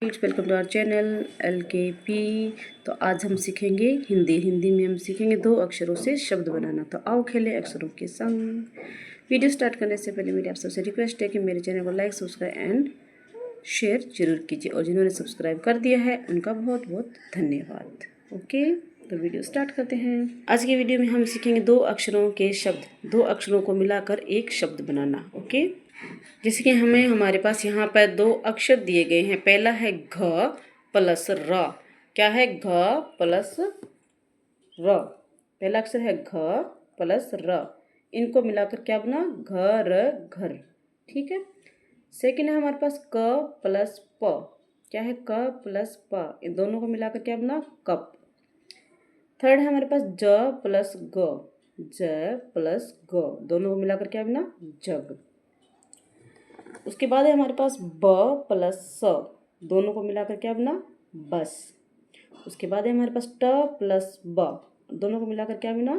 Welcome to our channel LKP। तो आज हम सीखेंगे हिंदी में हम सीखेंगे 2 अक्षरों से शब्द बनाना। तो आओ खेलें अक्षरों के संग। वीडियो स्टार्ट करने से पहले मेरी आप सबसे रिक्वेस्ट है कि मेरे चैनल को लाइक, सब्सक्राइब एंड शेयर जरूर कीजिए, और जिन्होंने सब्सक्राइब कर दिया है उनका बहुत बहुत धन्यवाद। ओके, तो वीडियो स्टार्ट करते हैं। आज की वीडियो में हम सीखेंगे 2 अक्षरों के शब्द, 2 अक्षरों को मिलाकर एक शब्द बनाना। ओके, जैसे कि हमारे पास यहाँ पर 2 अक्षर दिए गए हैं। पहला है घ प्लस र। क्या है? घ प्लस र। पहला अक्षर है घ प्लस र। इनको मिलाकर क्या बना? घर घर। ठीक है। सेकेंड है हमारे पास क प्लस प। क्या है? क प्लस प। इन दोनों को मिलाकर क्या बना? कप। थर्ड है हमारे पास ज प्लस ग। ज प्लस ग। दोनों को मिलाकर क्या बना? जग। उसके बाद है हमारे पास ब प्लस स। दोनों को मिलाकर क्या बना? बस। उसके बाद है हमारे पास ट प्लस ब। दोनों को मिलाकर क्या बना?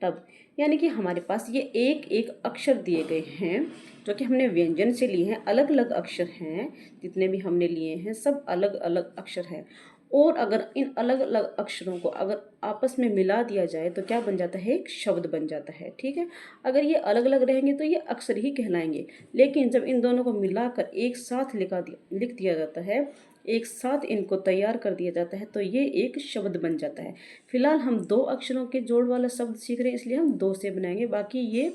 टब। यानी कि हमारे पास ये एक एक अक्षर दिए गए हैं जो कि हमने व्यंजन से लिए हैं। अलग अलग अक्षर हैं, जितने भी हमने लिए हैं सब अलग अलग अक्षर हैं। और अगर इन अलग अलग अक्षरों को अगर आपस में मिला दिया जाए तो क्या बन जाता है? एक शब्द बन जाता है। ठीक है। अगर ये अलग अलग रहेंगे तो ये अक्षर ही कहलाएंगे, लेकिन जब इन दोनों को मिलाकर एक साथ लिख दिया जाता है, एक साथ इनको तैयार कर दिया जाता है, तो ये एक शब्द बन जाता है। फिलहाल हम 2 अक्षरों के जोड़ वाला शब्द सीख रहे हैं, इसलिए हम 2 से बनाएंगे। बाकी ये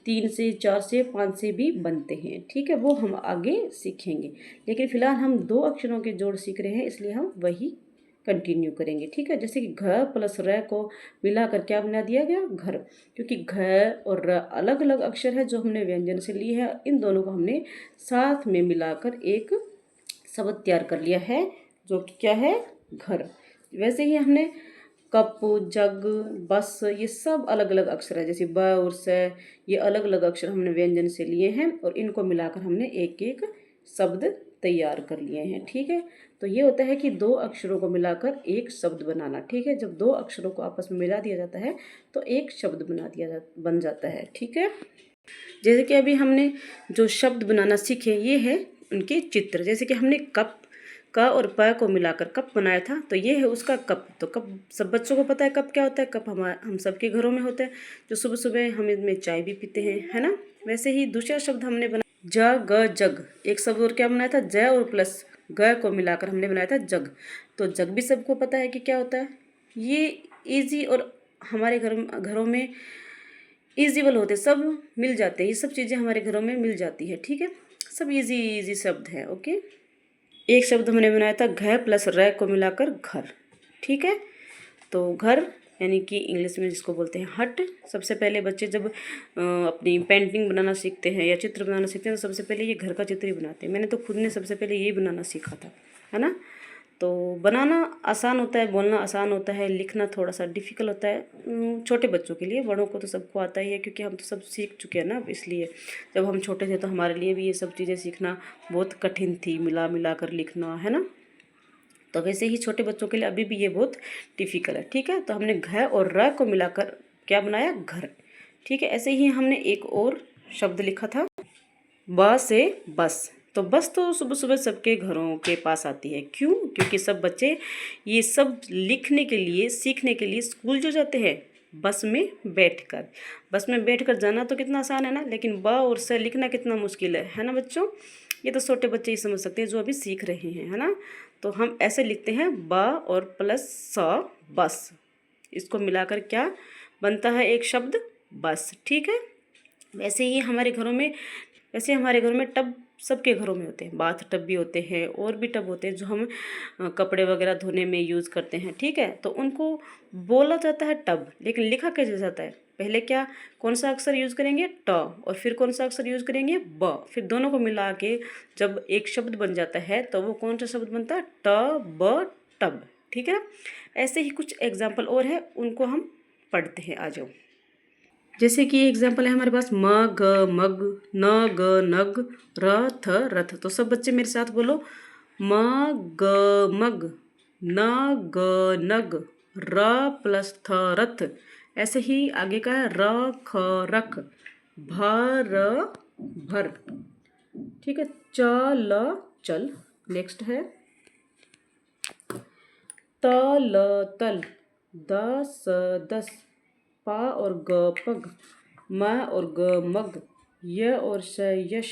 3 से, 4 से, 5 से भी बनते हैं। ठीक है, वो हम आगे सीखेंगे, लेकिन फिलहाल हम 2 अक्षरों के जोड़ सीख रहे हैं, इसलिए हम वही कंटिन्यू करेंगे। ठीक है। जैसे कि घ प्लस र को मिलाकर क्या बना दिया गया? घर। क्योंकि घ और र अलग अलग अक्षर है जो हमने व्यंजन से लिए है, इन दोनों को हमने साथ में मिलाकर एक शब्द तैयार कर लिया है, जो कि क्या है? घर। वैसे ही हमने कप, जग, बस, ये सब अलग अलग अक्षर है। जैसे ब और स, ये अलग अलग अक्षर हमने व्यंजन से लिए हैं और इनको मिलाकर हमने एक एक शब्द तैयार कर लिए हैं। ठीक है। तो ये होता है कि 2 अक्षरों को मिलाकर एक शब्द बनाना। ठीक है। जब 2 अक्षरों को आपस में मिला दिया जाता है तो एक शब्द बन जाता है। ठीक है। जैसे कि अभी हमने जो शब्द बनाना सीखे ये है उनके चित्र। जैसे कि हमने कप, क और प को मिलाकर कप बनाया था, तो ये है उसका कप। तो कप सब बच्चों को पता है कप क्या होता है। कप हम सबके घरों में होता है, जो सुबह सुबह हम इसमें चाय भी पीते हैं, है ना। वैसे ही दूसरा शब्द हमने बनाया जग, जग। एक शब्द और क्या बनाया था? ज और प्लस ग को मिलाकर हमने बनाया था जग। तो जग भी सबको पता है कि क्या होता है। ये इजी और हमारे घरों में ईजीबल होते, सब मिल जाते हैं। ये सब चीज़ें हमारे घरों में मिल जाती है। ठीक है। सब इजी शब्द है। ओके। एक शब्द हमने बनाया था घ प्लस र को मिलाकर घर। ठीक है। तो घर यानी कि इंग्लिश में जिसको बोलते हैं हट। सबसे पहले बच्चे जब अपनी पेंटिंग बनाना सीखते हैं या चित्र बनाना सीखते हैं तो सबसे पहले ये घर का चित्र ही बनाते हैं। मैंने तो खुद ने सबसे पहले यही बनाना सीखा था, है ना। तो बनाना आसान होता है, बोलना आसान होता है, लिखना थोड़ा सा डिफ़िकल्ट होता है छोटे बच्चों के लिए। बड़ों को तो सबको आता ही है, क्योंकि हम तो सब सीख चुके हैं ना। इसलिए जब हम छोटे थे तो हमारे लिए भी ये सब चीज़ें सीखना बहुत कठिन थी, मिला कर लिखना, है ना। तो वैसे ही छोटे बच्चों के लिए अभी भी ये बहुत डिफ़िकल्ट है। ठीक है। तो हमने घ और र को मिलाकर क्या बनाया? घर। ठीक है। ऐसे ही हमने एक और शब्द लिखा था ब से बस। तो बस तो सुबह सुबह सबके घरों के पास आती है। क्यों? क्योंकि सब बच्चे ये सब लिखने के लिए, सीखने के लिए स्कूल जो जाते हैं बस में बैठकर। बस में बैठकर जाना तो कितना आसान है ना, लेकिन ब और स लिखना कितना मुश्किल है ना बच्चों। ये तो छोटे बच्चे ही समझ सकते हैं जो अभी सीख रहे हैं, है ना। तो हम ऐसे लिखते हैं ब और प्लस स, बस। इसको मिलाकर क्या बनता है? एक शब्द बस। ठीक है। वैसे हमारे घरों में टब सबके घरों में होते हैं। बाथ टब भी होते हैं और भी टब होते हैं जो हम कपड़े वगैरह धोने में यूज़ करते हैं। ठीक है। तो उनको बोला जाता है टब, लेकिन लिखा कैसे जाता है? पहले क्या, कौन सा अक्षर यूज़ करेंगे? ट। और फिर कौन सा अक्षर यूज़ करेंगे? ब। फिर दोनों को मिला के जब एक शब्द बन जाता है तो वो कौन सा शब्द बनता है? ट ब टब। ठीक है ना। ऐसे ही कुछ एग्जाम्पल और है, उनको हम पढ़ते हैं। आ जाओ। जैसे कि एग्जाम्पल है हमारे पास म ग मग, न ग नग, र थ रथ। तो सब बच्चे मेरे साथ बोलो म ग मग, न ग नग, र प्लस थ रथ। ऐसे ही आगे का है र ख रख, भ र भर। ठीक है। च ल चल। नेक्स्ट है तल तल, द स दस, पा और ग पग, म और ग मग, य और श यश,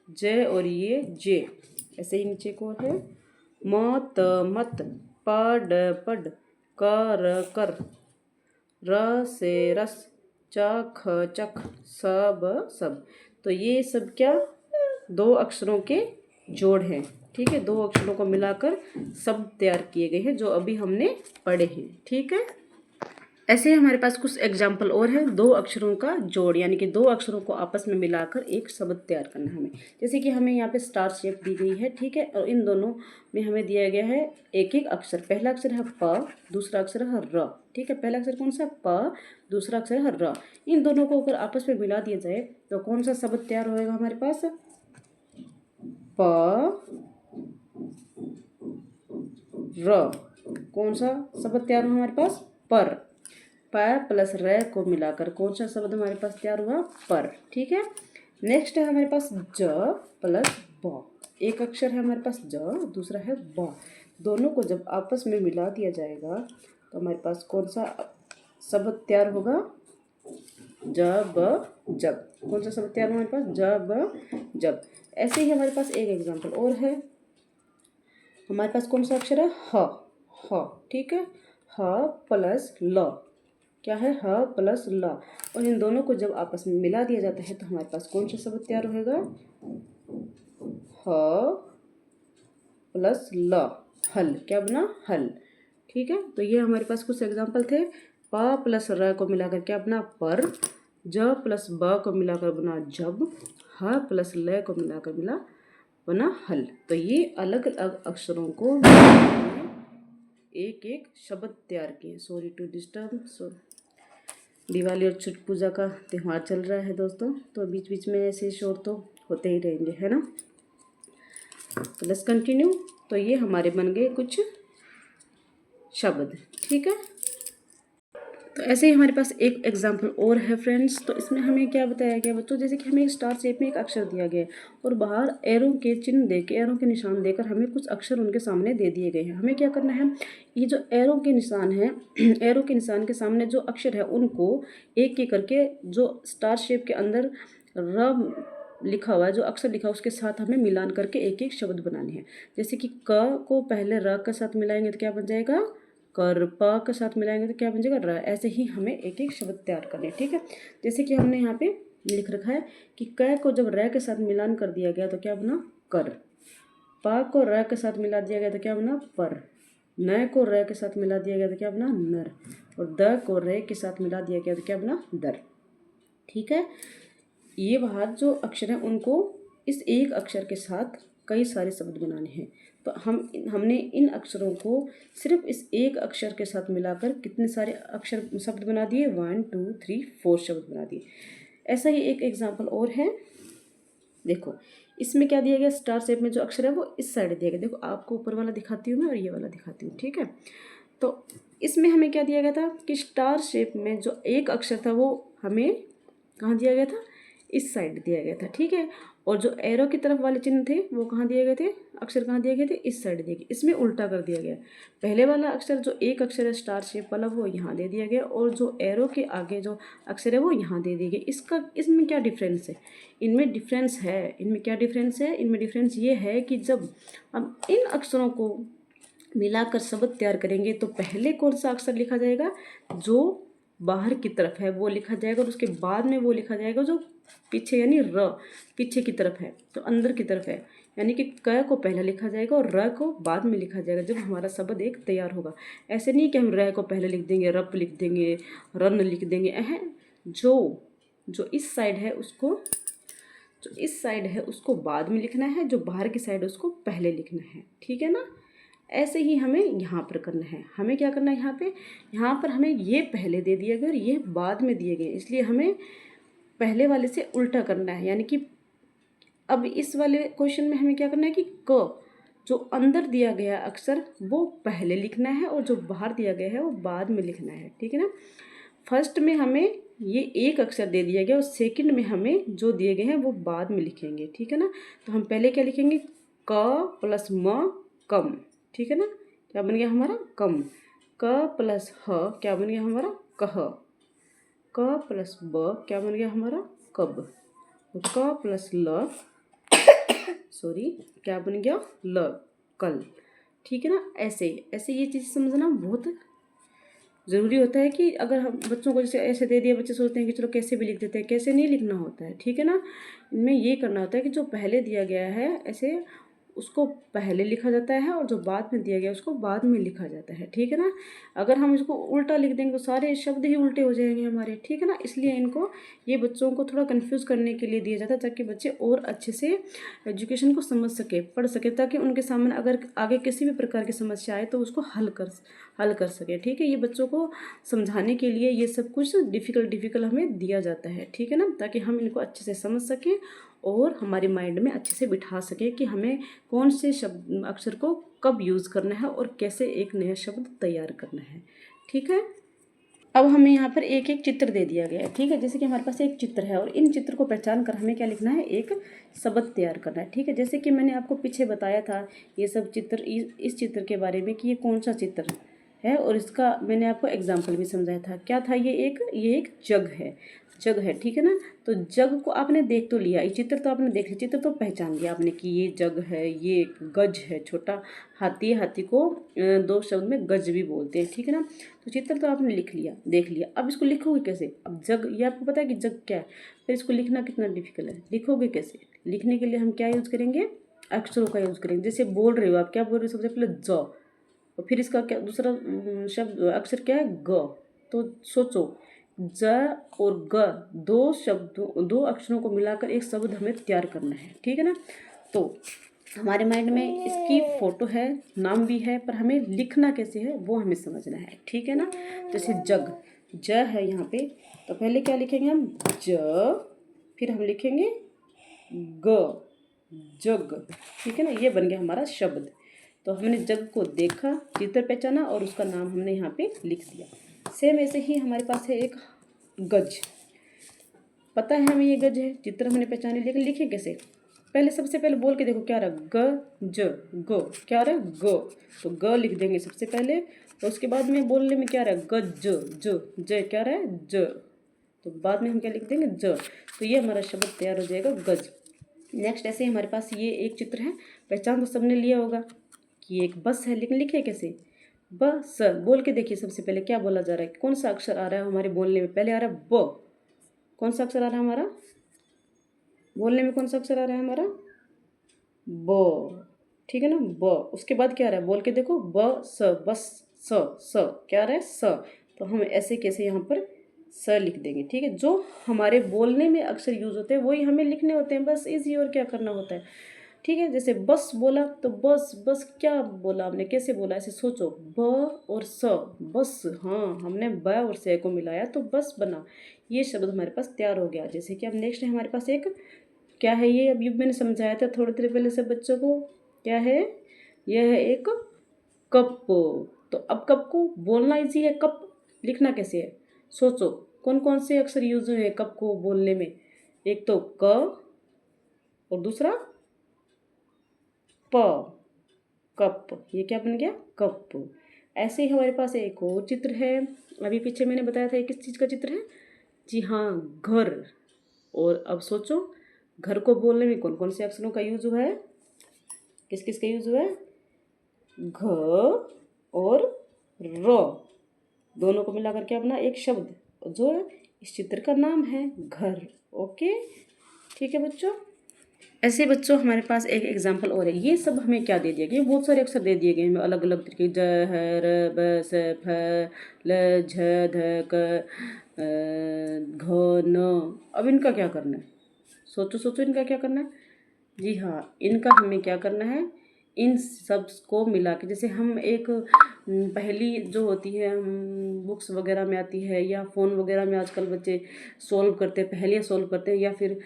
ज और ये जे। ऐसे ही नीचे को है म त मत, प ड पड, क र कर, र से रस, च ख चख, स ब सब। तो ये सब क्या दो अक्षरों के जोड़ हैं। ठीक है, दो अक्षरों को मिलाकर शब्द तैयार किए गए हैं जो अभी हमने पढ़े हैं। ठीक है, ऐसे ही हमारे पास कुछ एग्जाम्पल और है। दो अक्षरों का जोड़ यानी कि दो अक्षरों को आपस में मिलाकर एक शब्द तैयार करना है हमें। जैसे कि हमें यहाँ पे स्टार शेप दी गई है। ठीक है, और इन दोनों में हमें दिया गया है एक एक अक्षर। पहला अक्षर है प, दूसरा अक्षर है र। ठीक है, पहला अक्षर कौन सा प, दूसरा अक्षर है र। इन दोनों को अगर आपस में मिला दिया जाए तो कौन सा शब्द तैयार होएगा हमारे पास? प र। कौन सा शब्द तैयार हुआ हमारे पास? पर। प प्लस र को मिलाकर कौन सा शब्द हमारे पास तैयार हुआ? पर। ठीक है, नेक्स्ट है हमारे पास ज प्लस ब। एक अक्षर है हमारे पास ज, दूसरा है ब। दोनों को जब आपस में मिला दिया जाएगा तो हमारे पास कौन सा शब्द तैयार होगा? जब जब। कौन सा शब्द तैयार हुआ हमारे पास? जब जब। ऐसे ही हमारे पास एक एग्जाम्पल और है। हमारे पास कौन सा अक्षर है? ह। ह। ठीक है, ह प्लस ल। क्या है? ह प्लस ल। और इन दोनों को जब आपस में मिला दिया जाता है तो हमारे पास कौन सा शब्द तैयार होगा? ह प्लस ल, हल। क्या बना? हल। ठीक है, तो ये हमारे पास कुछ एग्जाम्पल थे। प प्लस र को मिलाकर क्या बना? पर। ज प्लस ब को मिलाकर बना जब। ह प्लस ल को मिलाकर बना हल। तो ये अलग अलग अक्षरों को एक एक शब्द तैयार किए। Sorry to disturb. दिवाली और छठ पूजा का त्यौहार चल रहा है दोस्तों, तो बीच बीच में ऐसे शोर तो होते ही रहेंगे, है ना। तो लेट्स कंटिन्यू। तो ये हमारे बन गए कुछ शब्द। ठीक है, तो ऐसे ही हमारे पास एक एग्जाम्पल और है फ्रेंड्स। तो इसमें हमें क्या बताया गया बच्चों? जैसे कि हमें एक स्टार शेप में एक अक्षर दिया गया है और बाहर एरो के चिन्ह देके, एरो के निशान देकर हमें कुछ अक्षर उनके सामने दे दिए गए हैं। हमें क्या करना है? ये जो एरो के निशान है एरो के निशान के सामने जो अक्षर है उनको एक एक करके जो स्टार शेप के अंदर र लिखा हुआ है, जो अक्षर लिखा हुआ उसके साथ हमें मिलान करके एक एक शब्द बनाने हैं। जैसे कि क को पहले र के साथ मिलाएंगे तो क्या बन जाएगा? कर। प के साथ मिलाएंगे तो क्या बन जाएगा? र। ऐसे ही हमें एक एक शब्द तैयार करने हैं। ठीक है, जैसे कि हमने यहाँ पे लिख रखा है कि क को जब र के साथ मिलान कर दिया गया तो क्या बना? कर। प को र के साथ मिला दिया गया तो क्या बना? पर। न को र के साथ मिला दिया गया तो क्या बना? नर। और द को र के साथ मिला दिया गया तो क्या बना? दर। ठीक है, ये बाहर जो अक्षर हैं उनको इस एक अक्षर के साथ कई सारे शब्द बनाने हैं। तो हमने इन अक्षरों को सिर्फ इस एक अक्षर के साथ मिलाकर कितने सारे अक्षर शब्द बना दिए? 1 2 3 4 शब्द बना दिए। ऐसा ही एक एग्जाम्पल और है। देखो इसमें क्या दिया गया? स्टार शेप में जो अक्षर है वो इस साइड दिया गया। देखो आपको ऊपर वाला दिखाती हूँ मैं और ये वाला दिखाती हूँ। ठीक है, तो इसमें हमें क्या दिया गया था कि स्टार शेप में जो एक अक्षर था वो हमें कहाँ दिया गया था? इस साइड दिया गया था। ठीक है, और जो एरो की तरफ वाले चिन्ह थे वो कहाँ दिए गए थे? अक्षर कहाँ दिए गए थे? इस साइड दिए गए। इसमें उल्टा कर दिया गया। पहले वाला अक्षर जो एक अक्षर है स्टार शेप वाला वो यहाँ दे दिया गया और जो एरो के आगे जो अक्षर है वो यहाँ दे दिए गए। इसमें क्या डिफरेंस है? इनमें डिफरेंस है। इनमें क्या डिफरेंस है? इनमें डिफरेंस ये है कि जब हम इन अक्षरों को मिलाकर शब्द तैयार करेंगे तो पहले कौन सा अक्षर लिखा जाएगा? जो बाहर की तरफ है वो लिखा जाएगा और उसके बाद में वो लिखा जाएगा जो पीछे, यानी र पीछे की तरफ है, तो अंदर की तरफ है। यानी कि क को पहले लिखा जाएगा और र को बाद में लिखा जाएगा जब हमारा शब्द एक तैयार होगा। ऐसे नहीं कि हम र को पहले लिख देंगे, रप लिख देंगे, रन लिख देंगे। जो इस साइड है उसको बाद में लिखना है, जो बाहर की साइड है उसको पहले लिखना है। ठीक है ना। ऐसे ही हमें यहाँ पर करना है। हमें क्या करना है? यहाँ पर हमें ये पहले दे दिए गए और ये बाद में दिए गए, इसलिए हमें पहले वाले से उल्टा करना है। यानी कि अब इस वाले क्वेश्चन में हमें क्या करना है कि क जो अंदर दिया गया अक्षर वो पहले लिखना है और जो बाहर दिया गया है वो बाद में लिखना है। ठीक है ना। फर्स्ट में हमें ये एक अक्षर दे दिया गया और सेकंड में हमें जो दिए गए हैं वो बाद में लिखेंगे। ठीक है ना। तो हम पहले क्या लिखेंगे? क प्लस म कम। ठीक है ना, क्या बन गया हमारा कम। क प्लस ह क्या बन गया हमारा कह। क प्लस ब क्या बन गया हमारा कब। क प्लस ल सॉरी क्या बन गया ल कल। ठीक है ना। ऐसे ऐसे ये चीज़ समझना बहुत ज़रूरी होता है कि अगर हम बच्चों को जैसे ऐसे दे दिया, बच्चे सोचते हैं कि चलो कैसे भी लिख देते हैं, कैसे नहीं लिखना होता है। ठीक है ना। इनमें ये करना होता है कि जो पहले दिया गया है ऐसे उसको पहले लिखा जाता है और जो बाद में दिया गया उसको बाद में लिखा जाता है। ठीक है ना। अगर हम इसको उल्टा लिख देंगे तो सारे शब्द ही उल्टे हो जाएंगे हमारे। ठीक है ना। इसलिए इनको ये बच्चों को थोड़ा कंफ्यूज करने के लिए दिया जाता है ताकि बच्चे और अच्छे से एजुकेशन को समझ सके, पढ़ सके, ताकि उनके सामने अगर आगे किसी भी प्रकार की समस्या आए तो उसको हल कर सके। ठीक है। ये बच्चों को समझाने के लिए ये सब कुछ डिफ़िकल्ट हमें दिया जाता है। ठीक है ना। ताकि हम इनको अच्छे से समझ सकें और हमारे माइंड में अच्छे से बिठा सके कि हमें कौन से शब्द अक्षर को कब यूज़ करना है और कैसे एक नया शब्द तैयार करना है। ठीक है। अब हमें यहाँ पर एक एक चित्र दे दिया गया है। ठीक है। जैसे कि हमारे पास एक चित्र है और इन चित्र को पहचान कर हमें क्या लिखना है, एक शब्द तैयार करना है। ठीक है। जैसे कि मैंने आपको पीछे बताया था ये सब चित्र, इस चित्र के बारे में कि ये कौन सा चित्र है और इसका मैंने आपको एग्जाम्पल भी समझाया था। क्या था ये एक जग है। जग है। ठीक है ना। तो जग को आपने देख तो लिया, ये चित्र तो आपने देख लिया, चित्र तो पहचान लिया आपने कि ये जग है, ये गज है, छोटा हाथी है, हाथी को दो शब्द में गज भी बोलते हैं। ठीक है ना। तो चित्र तो आपने लिख लिया, देख लिया। अब इसको लिखोगे कैसे। अब जग, ये आपको पता है कि जग क्या है, फिर इसको लिखना कितना डिफिकल्ट है। लिखोगे कैसे। लिखने के लिए हम क्या यूज़ करेंगे, अक्षरों का यूज़ करेंगे। जैसे बोल रहे हो आप, क्या बोल रहे हो, सबसे पहले ज, और फिर इसका क्या दूसरा शब्द अक्षर क्या है, ग। तो सोचो, ज और ग दो अक्षरों को मिलाकर एक शब्द हमें तैयार करना है। ठीक है ना। तो हमारे माइंड में इसकी फोटो है, नाम भी है, पर हमें लिखना कैसे है वो हमें समझना है। ठीक है ना। जैसे जग, ज है यहाँ पे, तो पहले क्या लिखेंगे हम, ज, फिर हम लिखेंगे ग, जग। ठीक है ना। ये बन गया हमारा शब्द। तो हमने जग को देखा, चित्र पहचाना और उसका नाम हमने यहाँ पे लिख दिया। सेम ऐसे ही हमारे पास है एक गज। पता है हमें ये गज है, चित्र हमने पहचाने, लेकिन लिखे कैसे। पहले सबसे पहले बोल के देखो क्या रहा, ग ज गो, क्या रहा ग। तो ग लिख देंगे सबसे पहले, और उसके बाद में बोलने में क्या रहा, गज ज क्या रहा है ज, तो बाद में हम क्या लिख देंगे ज। तो ये हमारा शब्द तैयार हो जाएगा गज। नेक्स्ट ऐसे ही हमारे पास ये एक चित्र है, पहचान तो सबने लिया होगा कि एक बस है, लेकिन लिखे कैसे, बस। बोल के देखिए सबसे पहले क्या बोला जा रहा है, कौन सा अक्षर आ रहा है हमारे बोलने में, पहले आ रहा है ब। कौन सा अक्षर आ रहा है हमारा बोलने में, कौन सा अक्षर आ रहा है हमारा, ब। ठीक है ना, ब। उसके बाद क्या आ रहा है, बोल के देखो, ब स, बस स क्या आ रहा है स। तो हम ऐसे कैसे यहाँ पर स लिख देंगे। ठीक है। जो हमारे बोलने में अक्षर यूज होते हैं वही हमें लिखने होते हैं, बस इजी। और क्या करना होता है। ठीक है। जैसे बस बोला तो बस, बस क्या बोला आपने, कैसे बोला, ऐसे सोचो, ब और स, बस। हाँ, हमने ब और स को मिलाया तो बस बना। ये शब्द हमारे पास तैयार हो गया। जैसे कि अब नेक्स्ट है हमारे पास एक, क्या है ये, अभी मैंने समझाया था थोड़ी देर पहले से बच्चों को, क्या है, यह है एक कप। तो अब कप को बोलना इजी है, कप लिखना कैसे है, सोचो कौन कौन से अक्षर यूज हुए हैं कप को बोलने में। एक तो क और दूसरा प, कप। ये क्या बन गया, कप। ऐसे ही हमारे पास एक और चित्र है, अभी पीछे मैंने बताया था किस चीज़ का चित्र है, जी हाँ, घर। और अब सोचो घर को बोलने में कौन कौन से अक्षरों का यूज हुआ है, किस किस का यूज हुआ है, घ और र, दोनों को मिलाकर के अपना एक शब्द, जो इस चित्र का नाम है घर। ओके। ठीक है बच्चों। ऐसे बच्चों हमारे पास एक एग्जाम्पल और है। ये सब हमें क्या दे दिया गया, बहुत सारे अक्षर दे दिए गए हमें अलग अलग तरीके, ज ह र ब स फ ल झ ध क घ न। अब इनका क्या करना है, सोचो सोचो इनका क्या करना है। जी हाँ, इनका हमें क्या करना है, इन सब को मिला के, जैसे हम एक पहेली जो होती है हम बुक्स वगैरह में आती है या फ़ोन वगैरह में आजकल बच्चे सॉल्व करते हैं, पहेलियाँ सॉल्व करते हैं, या फिर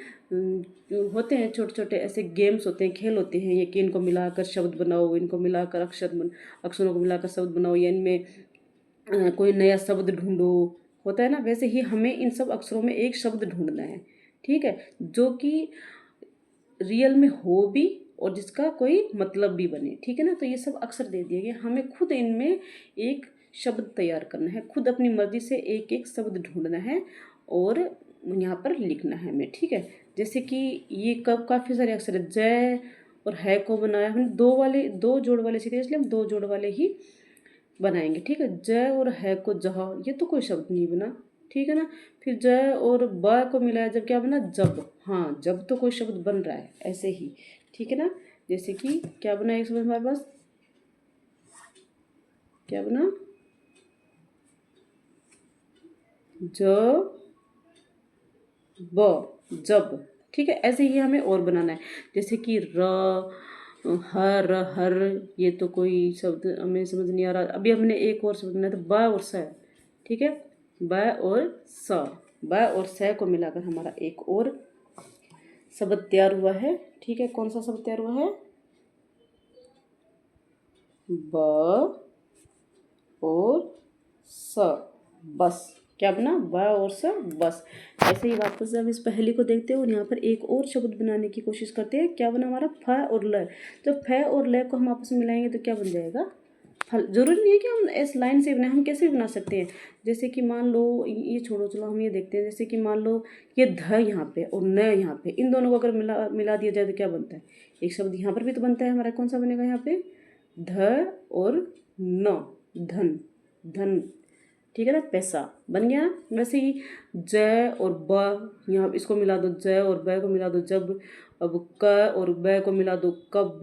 होते हैं छोटे छोटे ऐसे गेम्स होते हैं, खेल होते हैं, ये कि इनको मिलाकर शब्द बनाओ, इनको मिलाकर अक्षरों को मिलाकर शब्द बनाओ, या इनमें कोई नया शब्द ढूंढो, होता है ना। वैसे ही हमें इन सब अक्षरों में एक शब्द ढूंढना है। ठीक है। जो कि रियल में हो भी और जिसका कोई मतलब भी बने, ठीक है ना। तो ये सब अक्षर दे दिए गए, हमें खुद इनमें एक शब्द तैयार करना है, खुद अपनी मर्जी से एक एक शब्द ढूंढना है और यहाँ पर लिखना है हमें, ठीक है। जैसे कि ये काफ़ी सारे अक्षर है, जय और है को बनाया हमने, दो जोड़ वाले सीखे, इसलिए हम दो जोड़ वाले ही बनाएंगे, ठीक है। जय और है को जहा, ये तो कोई शब्द नहीं बना, ठीक है ना। फिर जय और ब को मिलाया जब, क्या बना, जब। हाँ, जब तो कोई शब्द बन रहा है ऐसे ही, ठीक है ना। जैसे कि क्या बना एक शब्द हमारे पास, क्या बना, ज ब, जब, ठीक है। ऐसे ही हमें और बनाना है, जैसे कि हर हर, ये तो कोई शब्द हमें समझ नहीं आ रहा। अभी हमने एक और शब्द बनाया था, ब और स, ठीक है। ब और स, ब और स को मिलाकर हमारा एक और शब्द तैयार हुआ है, ठीक है। कौन सा शब्द तैयार हुआ है, ब और स, बस। क्या बना, ब और स, बस। ऐसे ही वापस से हम इस पहेली को देखते हैं और यहाँ पर एक और शब्द बनाने की कोशिश करते हैं। क्या बना हमारा, फ और ल। तो फ और ल को हम आपस में मिलाएंगे तो क्या बन जाएगा, फल। जरूरी नहीं है कि हम इस लाइन से बनाए, हम कैसे भी बना सकते हैं। जैसे कि मान लो, ये छोड़ो, चलो हम ये देखते हैं। जैसे कि मान लो ये ध यहाँ पे और न यहाँ पे, इन दोनों को अगर मिला दिया जाए तो क्या बनता है, एक शब्द यहाँ पर भी तो बनता है हमारा। कौन सा बनेगा यहाँ पे, ध और न, धन, धन, ठीक है ना, पैसा बन गया। वैसे ही जय और ब, यहाँ इसको मिला दो, जय और ब को मिला दो जब। अब क और ब को मिला दो कब,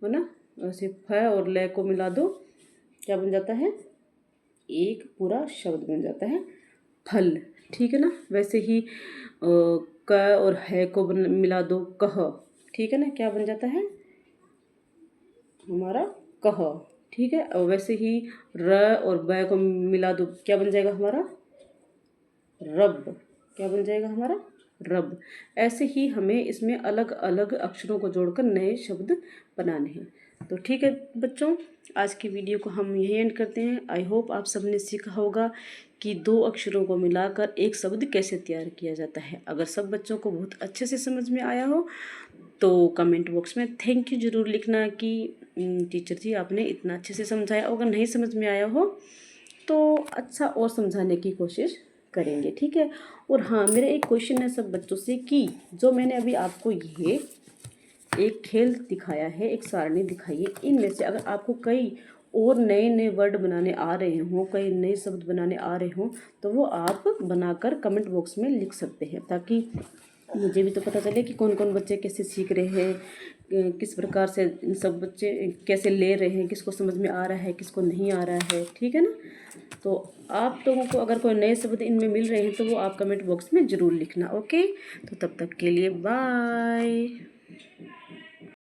है ना। वैसे फ और ल को मिला दो, क्या बन जाता है, एक पूरा शब्द बन जाता है, फल, ठीक है ना। वैसे ही क और है को मिला दो कह, ठीक है ना, क्या बन जाता है हमारा, कह, ठीक है। और वैसे ही र और ब को मिला दो, क्या बन जाएगा हमारा, रब, क्या बन जाएगा हमारा, रब। ऐसे ही हमें इसमें अलग अलग अक्षरों को जोड़कर नए शब्द बनाने हैं। तो ठीक है बच्चों, आज की वीडियो को हम यहीं एंड करते हैं। आई होप आप सबने सीखा होगा कि दो अक्षरों को मिलाकर एक शब्द कैसे तैयार किया जाता है। अगर सब बच्चों को बहुत अच्छे से समझ में आया हो तो कमेंट बॉक्स में थैंक यू ज़रूर लिखना कि टीचर जी आपने इतना अच्छे से समझाया। अगर नहीं समझ में आया हो तो अच्छा और समझाने की कोशिश करेंगे, ठीक है। और हाँ, मेरा एक क्वेश्चन है सब बच्चों से कि जो मैंने अभी आपको ये एक खेल दिखाया है, एक सारणी दिखाई है, इनमें से अगर आपको कई और नए नए वर्ड बनाने आ रहे हों, कई नए शब्द बनाने आ रहे हों, तो वो आप बनाकर कमेंट बॉक्स में लिख सकते हैं, ताकि मुझे भी तो पता चले कि कौन कौन बच्चे कैसे सीख रहे हैं, किस प्रकार से सब बच्चे कैसे ले रहे हैं, किसको समझ में आ रहा है, किसको नहीं आ रहा है, ठीक है ना। तो आप लोगों को अगर कोई नए शब्द इनमें मिल रहे हैं तो वो आप कमेंट बॉक्स में ज़रूर लिखना, ओके। तो तब तक के लिए बाय।